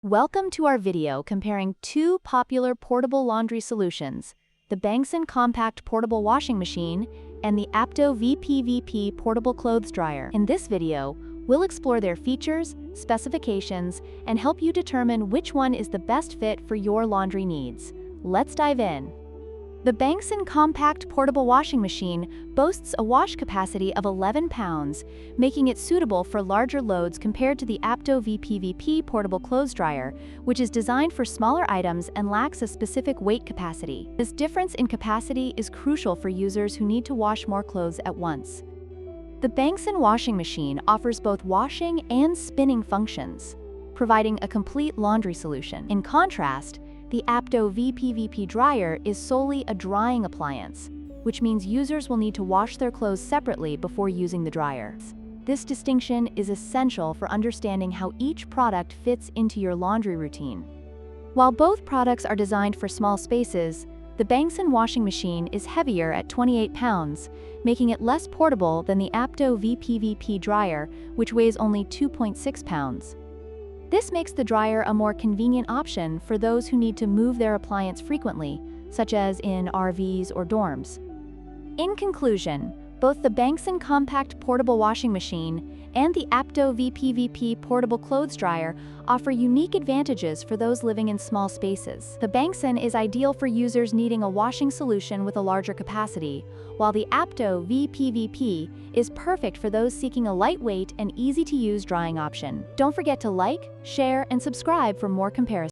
Welcome to our video comparing two popular portable laundry solutions, the BANGSON Compact Portable Washing Machine and the Apto VPVP Portable Clothes Dryer. In this video, we'll explore their features, specifications, and help you determine which one is the best fit for your laundry needs. Let's dive in. The BANGSON Compact Portable Washing Machine boasts a wash capacity of 11 pounds, making it suitable for larger loads compared to the Apto VPVP Portable Clothes Dryer, which is designed for smaller items and lacks a specific weight capacity. This difference in capacity is crucial for users who need to wash more clothes at once. The BANGSON washing machine offers both washing and spinning functions, providing a complete laundry solution. In contrast, the Apto VPVP dryer is solely a drying appliance, which means users will need to wash their clothes separately before using the dryer. This distinction is essential for understanding how each product fits into your laundry routine. While both products are designed for small spaces, the BANGSON washing machine is heavier at 28 pounds, making it less portable than the Apto VPVP dryer, which weighs only 2.6 pounds. This makes the dryer a more convenient option for those who need to move their appliance frequently, such as in RVs or dorms. In conclusion, both the BANGSON Compact Portable Washing Machine and the Apto VPVP Portable Clothes Dryer offer unique advantages for those living in small spaces. The BANGSON is ideal for users needing a washing solution with a larger capacity, while the Apto VPVP is perfect for those seeking a lightweight and easy-to-use drying option. Don't forget to like, share, and subscribe for more comparisons.